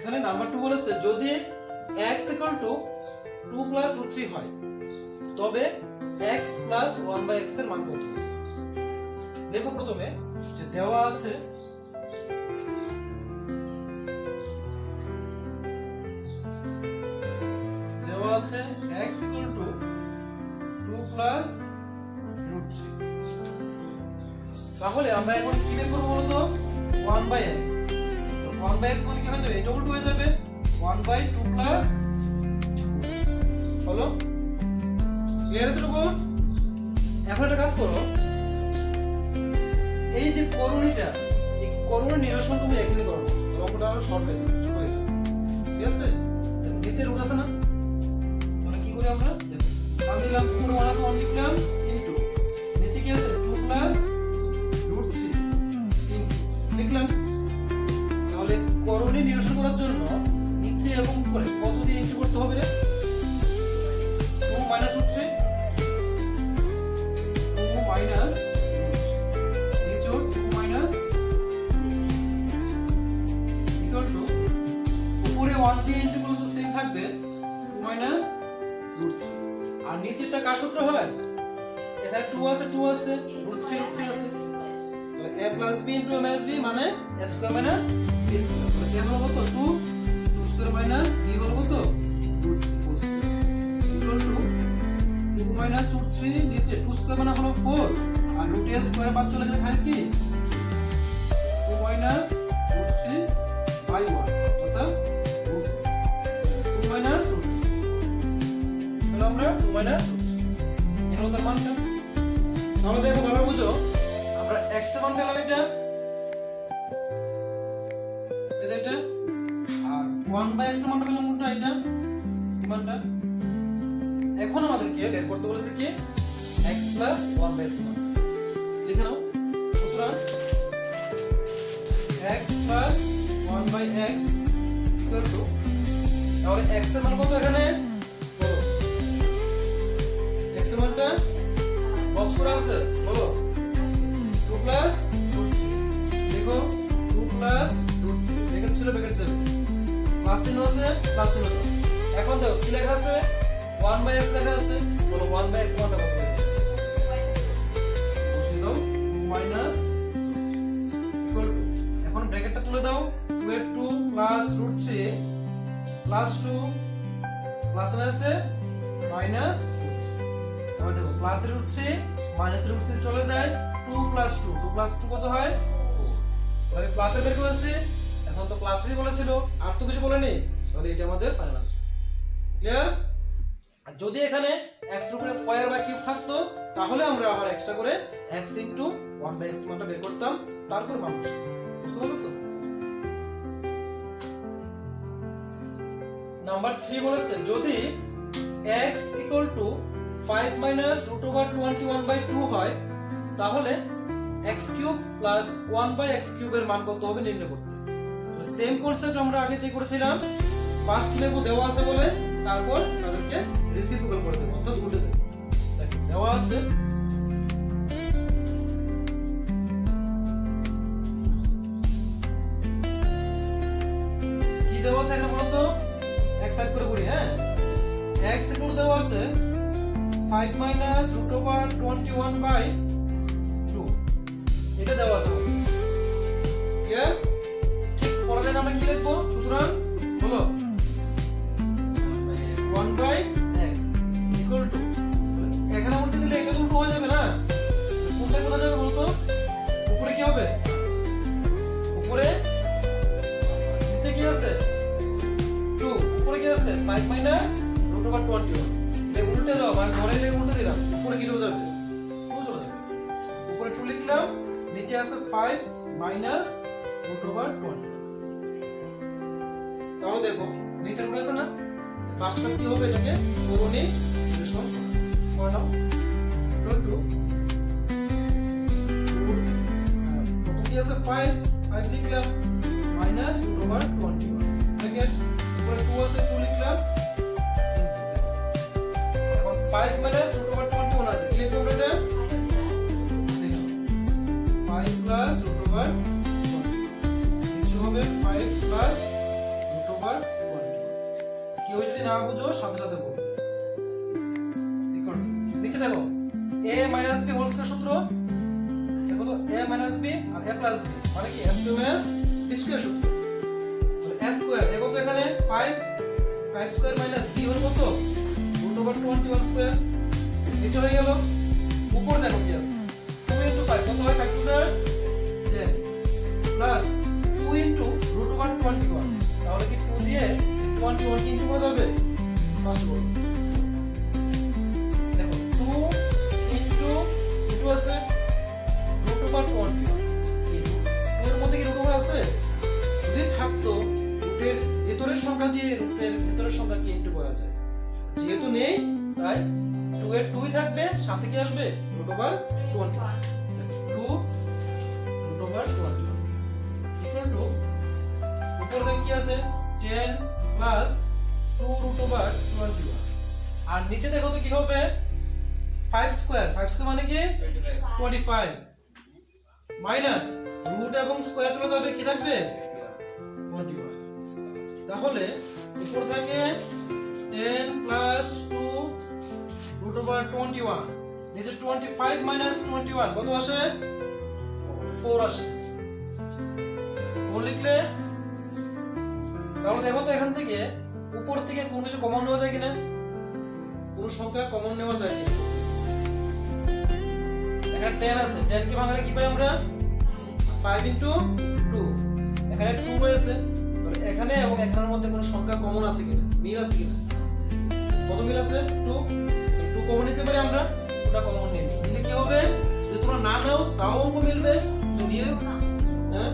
এখানে নাম্বার 2 বলেছে যদি x = 2 + √3 হয় তবে x + 1/x এর মান কত? দেখো প্রথমে যে দেওয়া আছে x = 2 + √3। তাহলে আমরা এখন কি বের করব বলতো 1/x। 1/x মানে কি হয়ে যাবে? এটা উল্টো হয়ে যাবে 1/2 প্লাস হলো ক্লিয়ার এতটুকু। এখন একটা কাজ করো, এই যে করণীটা, এই করণের নিরসন তুমি এখানে করো, অঙ্কটা আরো শর্ট হয়ে যাবে, ছোট হয়ে যাবে, ঠিক আছে? নিচে রুট আছে না, তাহলে কি করি আমরা? মান দিলাম উপরে 1 আছে 1 লিখলাম ইনটু নিচে কি আছে 2 + √3 লিখলাম। তাহলে করণী নিরসন করার জন্য নিচে এবং উপরে কত দিয়ে ইনটু করতে হবে রে? 2 - √3 2 - নিচে 2 ইকুয়াল টু উপরে 1 দিয়ে ইনটু করলে তো সেম থাকবে 2 - √3। আর নিচেরটা কার সূত্র হয়? এখানে 2 আছে √3 আছে, তাহলে a + b * a - b মানে a² - b²। তাহলে a হলো কত? 2 2² - b হলো কত? √3 ইকুয়াল টু 2 - √3 নিচে 2² মানে হলো 4 আর √a² বাদ চলে গেলে থাকে কি 2 - √3/1 অর্থাৎ 2 - √3। তাহলে আমরা 2 - √3 এর হলো তার মানটা। তাহলে দেখো ভালো বুঝো, আমরা x এর মান পেলাম এটা, এই যে এটা, আর 1/x এর মানটা পেলাম কোনটা? এটা মানটা। এখন আমাদেরকে বের করতে বলেছে কি x + 1/x মান। লিখে নাও সুতরাং x + 1/x ইকুয়াল টু, তাহলে x এর মান কত এখানে বলো? x এর মানটা বক্স করা আছে বলো 2 + √3 দেখো 2 + √3 ব্র্যাকেট ছিল ব্র্যাকেট দেবে, প্লাস চিহ্ন আছে প্লাস চিহ্ন দাও। এখন দেখো কি লেখা আছে 1/x লেখা আছে, বলো 1/x মানটা কত বেরিয়েছে? বসিয়ে দাও 2 - ইকুয়াল টু, এখন ব্র্যাকেটটা তুলে দাও 2 এর 2 + √3 প্লাস 2 প্লাস আছে মাইনাস। আবার দেখো প্লাস √3 মাইনাস √3 চলে যায় 2 + 2 2 + 2 কত হয় 4। তাহলে প্লাসে বের করেছি, এখন তো প্লাসই বলেছিল আর তো কিছু বলেনি, তাহলে এটা আমাদের ফাইনাল আনসার। ক্লিয়ার? আর যদি এখানে x এর উপরে স্কয়ার বা কিউব থাকতো তাহলে আমরা আবার এক্সট্রা করে x * 1/x মানটা বের করতাম, তারপর মান বসাতাম। বুঝতে পারলে তো? নাম্বার 3 বলেছে যদি x = 5 - √21/2 হয় তাহলে x³ + 1/x³ এর মান কত হবে নির্ণয় করতে। সেম কনসেপ্ট আমরা আগে যে করেছিলাম, ফার্স্ট কি লিখব দেওয়া আছে বলে, তারপর তাদেরকে রেসিপ্রোকাল করে দেব অর্থাৎ উল্টে দেব। দেখো দেওয়া আছে কি দেওয়া আছে এখানে বলো তো, এক সাইড করে করি। হ্যাঁ, x = দেওয়া আছে 5 - √21/2 এটা দেওয়া আছে। ক্লিয়ার? ঠিক পরের লাইনে আমরা কি লিখব? সুতরাং বলো 1/x ইকুয়াল টু, এখানে উল্টে দিলে এটা উল্টো হয়ে যাবে না, কোনটা কোথায় যাবে বলো তো? উপরে কি হবে? উপরে নিচে কি আছে 2, উপরে কি আছে 5 - √21। এই উল্টে দাও, মানে ধরে নিয়ে উল্টে দিলাম, উপরে কি চলে যাবে 2 চলে যাবে। উপরে 2 লিখলাম, নিচে আছে 5 - √21। তাহলে দেখো নিচে রুট আছে না, ফার্স্ট ক্লাস কি হবে? এটাকে করণী নিরসন করে নাও ইকুয়াল টু রুট, প্রথম কি আছে 5 লিখলাম মাইনাস √21 ব্র্যাকেট, উপরে 2 আছে 2 লিখলাম, এখন 5 মাইনাস √21 আছে, কি লিখব এটা? 5 + √21 নিচে হবে 5 + না বুঝো সাথে সাথে বলো। নিচে দেখো a minus b whole square সূত্র, দেখো তো a মাইনাস b আর a প্লাস b মানে কি a square minus b square সূত্র। a স্কয়ার এগো তো এখানে 5 স্কয়ার মাইনাস b হল কত √21 স্কয়ার। নিচে হয়ে গেল, উপর দেখো কি আছে 2 * 5 কত হয় 5 * 2 = 10 প্লাস 2 * √21, তাহলে কি 2 দিয়ে 21 কি ইনটু করা যাবে? ফার্স্ট বল দেখো 2 * আছে √21 2 এর মধ্যে কি √1 আছে? যদি থাকতো রুটের ভেতরের সংখ্যা দিয়ে রুটের ভেতরের সংখ্যা কি ইনটু করা যায়, যেহেতু নেই তাই 2 এর 2ই থাকবে, সাথে কি আসবে √21 2 √21 ইকুয়াল টু উপরে দেখো কি আছে 10 প্লাস 2 √21 আর নিচে দেখো তো কি হবে 5 স্কয়ার মানে কি 25 মাইনাস রুট এবং স্কয়ার চলে যাবে, কি থাকবে 21। তাহলে উপর থাকে 10 প্লাস 2 √21, নিচে 25 মাইনাস 21 কত আসে 4 আসে। বল লিখলে তাহলে দেখো তো এখান থেকে উপর থেকে কোন কিছু কমন নেওয়া যায় কিনা, কোন সংখ্যা কমন নেওয়া যায় কিনা। এখানে 10 আছে, 10 কে ভাঙলে কি পাই আমরা 5 * 2, এখানে 2 রয়েছে, তাহলে এখানে এবং এখানের মধ্যে কোন সংখ্যা কমন আছে কিনা, মিল আছে কিনা। কত মিল আছে 2, তাহলে 2 কমন নিতে পারি আমরা, ওটা কমন নেই। নিলে কি হবে যদি তোমরা না নাও তাও অঙ্ক মিলবে, যদি নিলে হ্যাঁ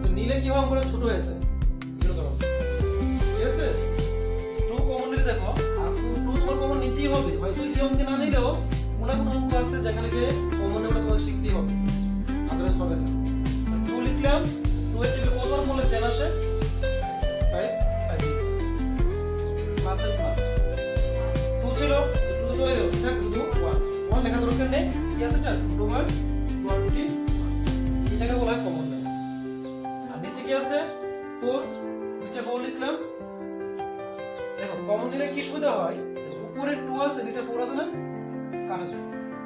তো নিলে কি হবে অঙ্কটা ছোট হয়ে যায়, এগুলো করো ঠিক আছে। 2 কমন নিলে দেখো আর 2 তোমার কমন নিতেই হবে, হয়তো এই অঙ্কে না নিলেও কোনো অঙ্ক আছে যেখানে গিয়ে কমন নেওয়াটা তোমাকে শিখতেই হবে, আদারওয়াইজ হবে না। 2 লিখলাম, 2 এর টেবিলে কত আর বলে 10 আসে 5 প্লাস এর প্লাস 2 ছিল তো 2 তো চলে গেল, থাক শুধু 1 লেখা দরকার নেই, কি আছে এটা √20 এটাকে বলা হয় কমন নেওয়া। আর নিচে কি আছে 4, নিচে 4 লিখলাম। দেখো কমন নিলে কি সুবিধা হয়, উপরে 2 আছে নিচে 4 আছে না, কাটা যায়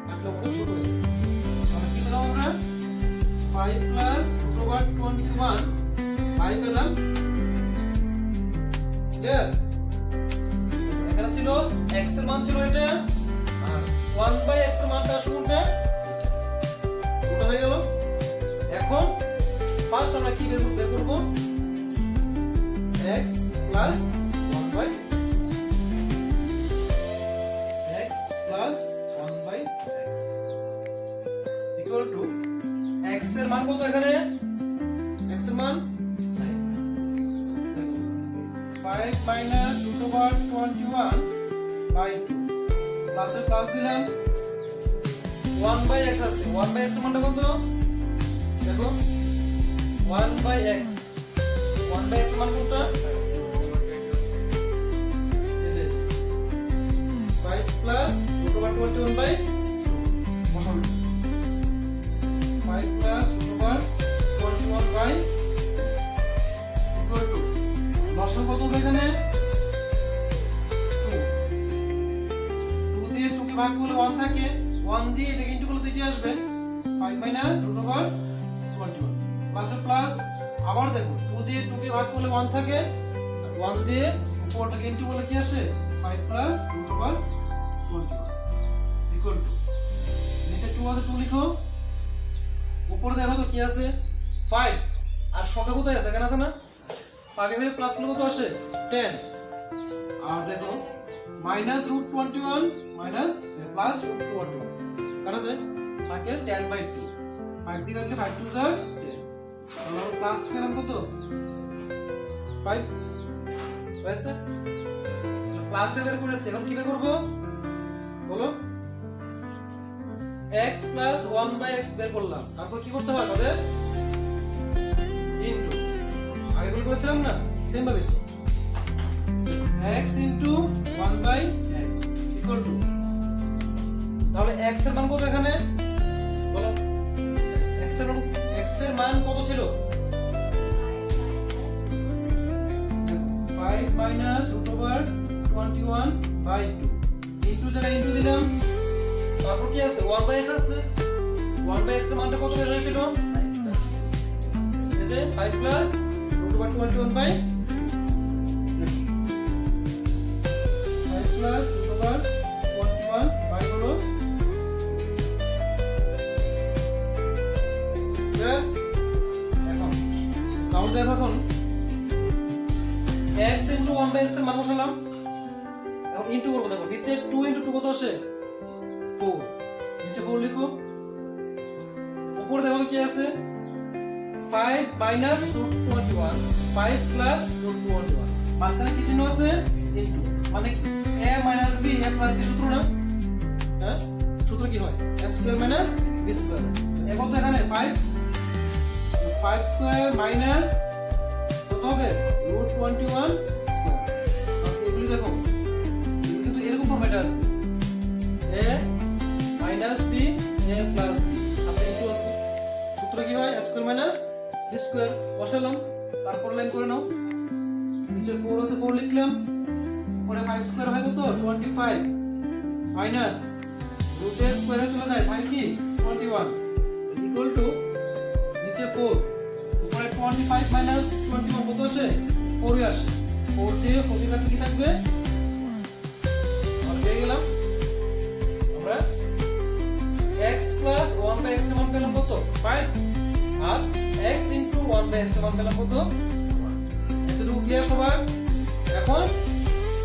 কাটলে উপরে ছোট হয়ে যায়। তাহলে কি পেলাম আমরা 5 প্লাস √21 5 পেলাম, ক্লিয়ার। এখানে ছিল x এর মান ছিল এটা, আর 1/x এর মানটা আসলে কোনটা ওটা হয়ে গেল। এখন ফার্স্ট আমরা কি বের করব x plus 1/x, x plus 1/x equal to x এর মান কত, এখানে x এর মান 5 মাইনাস √21/2 প্লাসে প্লাস দিলাম 1/x আছে, 1/x এর মানটা কত দেখো 1/x, 1/x এর মান কোনটা এই যে 5 প্লাস √21/2 বসাবো 5 প্লাস √21/2 ইকুয়াল টু লসাগু কত হবে এখানে 2 দিয়ে 2 কে ভাগ করলে 1 থাকে, 1 দিয়ে এটা ইনটু করলে 2 আসবে 5 মাইনাস √21 প্লাসে প্লাস। আবার দেখো 2 দিয়ে 2 কে ভাগ করলে 1 থাকে, আর 1 দিয়ে উপরটাকে ইনটু করলে কি আসে 5 প্লাস √21 ইকুয়াল টু নিচে 2 আছে 2 লিখো, উপরে দেখো তো কি আছে 5 আর সংখ্যা কোথায় আছে, এখানে আছে না 5 এর প্লাস হলে কত আসে 10, আর দেখো মাইনাস √21 মাইনাস প্লাস √21 কাটা যায় থাকে 10/2, 5 দিয়ে কাটলে 5 2 10, আমরা প্লাস পেলাম কত 5 হয়েছে, প্লাস বের করেছি। এখন কি বের করব বলো, x প্লাস 1/x বের করলাম, তারপর কি করতে হয় আমাদের ইনটু, আগে বের করেছিলাম না সেম ভাবে তো x into 1/x equal to, তাহলে x এর মান কত এখানে বলো, x এর মান কত ছিল 5 minus root over 21 by 2 into জায়গায় ইনটু দিলাম, তারপর কি আছে 1 বাই x আছে, 1 বাই x এর মানটা কত বের হয়েছিল, এই যে 5 plus root over 21 by 5 plus root over 21 by হলো এখন কাউন্ট দেখো, এখন x ইনটু 1 বাই x এর মান বসালাম, এখন ইনটু করব, দেখো নিচে 2 ইনটু 2 কত আসে 4, নিচে 4 লিখো, উপরে দেখো কি আছে 5 মাইনাস রুট 21 5 প্লাস রুট 21, মাঝখানে কি চিহ্ন আছে ইনটু, মানে কি a minus b a plus b সূত্র না, হ্যাঁ সূত্র কি হয় a square minus b square, এখন তো এখানে 5 স্কয়ার মাইনাস কত হবে রুট 21 স্কয়ার, এগুলি দেখো এগুলি কিন্তু এরকম ফরম্যাটে আছে a minus b a plus b, আপনি ইনটু আছে, সূত্র কি হয় a square minus b square, বসালাম, তারপর লাইন করে নাও, নিচে 4 আছে 4 লিখলাম, পরে 5 স্কয়ার হয় কত 25 মাইনাস রুট a স্কয়ারে চলে যায় থাকে কি 21 ইকুয়াল টু নিচে 4 উপরে 25 মাইনাস 21 কত আসে 4 আসে, 4 দিয়ে 40 কাটলে কি থাকবে, আমরা পেয়ে গেলাম আমরা x প্লাস 1 বাই x এর মান পেলাম কত 5, আর x ইনটু 1 বাই x এর মান পেলাম কত 1, এতটুকু ক্লিয়ার সবার। এখন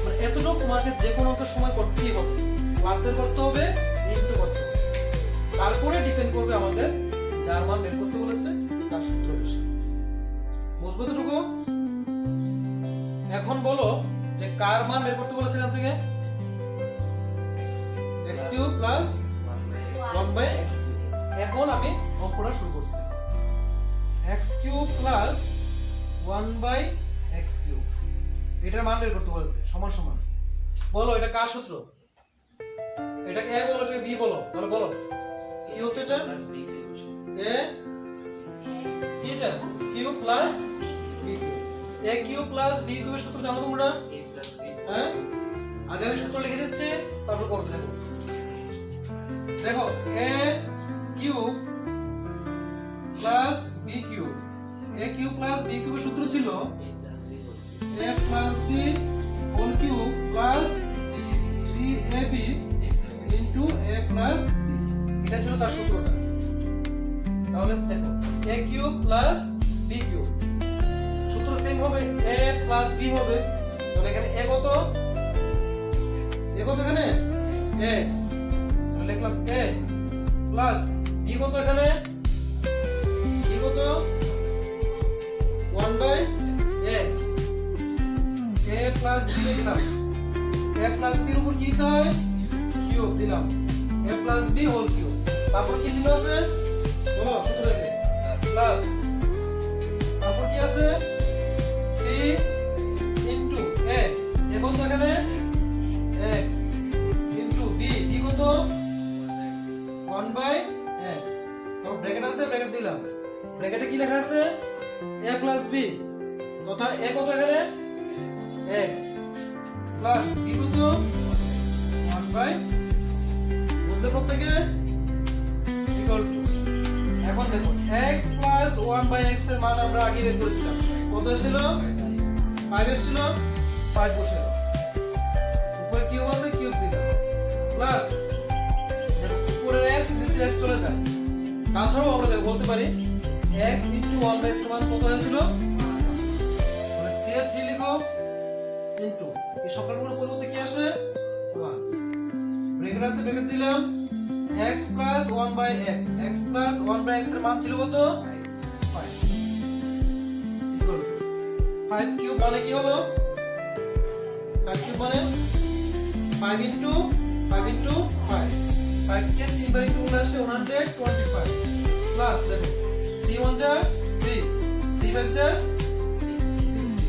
মানে এতটুকু তোমাকে যে কোনো অঙ্কের সময় করতেই হবে, প্লাসের করতে হবে ইনটু করতে হবে, তারপরে ডিপেন্ড করবে আমাদের যার মান বের করতে বলেছে তার সূত্র বসে, বুঝবো এতটুকু। এখন বলো যে কার মান বের করতে বলেছে এখান থেকে, x cube plus 1 by x cube. এখন আমি অঙ্কটা শুরু করছি, x cube plus 1 by x cube, এটার মান বের করতে বলেছে সমান সমান, বলো এটা কার সূত্র, এটাকে a বলো এটাকে b বলো, তাহলে বলো কি হচ্ছে এটা a এটা cube plus b cube, a cube plus b কিউবের সূত্র জানো তোমরা, হ্যাঁ আগে আমি সূত্র লিখে দিচ্ছি তারপর করবে, দেখো দেখো a cube plus b cube, a cube plus b কিউবের সূত্র ছিল a plus b whole cube plus 3ab into a plus b, এটা ছিল তার সূত্রটা। তাহলে দেখো a cube plus b cube সূত্র সেম হবে, a প্লাস b হবে, তাহলে এখানে a কত এখানে x, তাহলে লিখলাম a প্লাস b কত এখানে b কত 1 by x, a plus b লিখলাম, a প্লাস b এর উপর কি দিতে হয় কিউব দিলাম, a plus b whole cube, তারপর কি ছিল আছে বলো সূত্র দেখে প্লাস, তারপর কি আছে 3 ইনটু a এবং তো এখানে x ইনটু b d কত 1 বাই x, তারপর ব্র্যাকেট আছে ব্র্যাকেট দিলাম, ব্র্যাকেটে কি লেখা আছে a প্লাস b তথা a কত এখানে x প্লাস b কত 1 বাই x, বুঝলে প্রত্যেকে ইকুয়াল টু। এখন দেখো x প্লাস 1 বাই x এর মান আমরা আগে বের করেছিলাম, কত ছিল 5 ছিল, 5 বসে উপরে কিউব আছে কিউব দিলাম প্লাস উপরের x নিচের x চলে যায়, তাছাড়াও আমরা বলতে পারি x ইনটু 1 বাই x এর মান কত হয়েছিল, মানে 3 এর 3 লিখো ইনটু এই সংখ্যাটার পরিবর্তে কি আসে 1, ব্র্যাকেট আছে ব্র্যাকেট দিলাম x plus 1 by x, x plus 1 by x এর মান ছিল কত 5 ইকুয়াল টু 5 কিউব মানে কি হলো 5 কিউব মানে 5 ইনটু 5 5 কে 3 বার ইনটু করলে আসে 125 প্লাস দেখো 3 1 যা 3 3 5 যা 3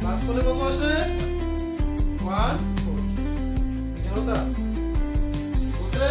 প্লাস করলে কত আসে 1 4, এটা হলো তার আনসার, বুঝলে?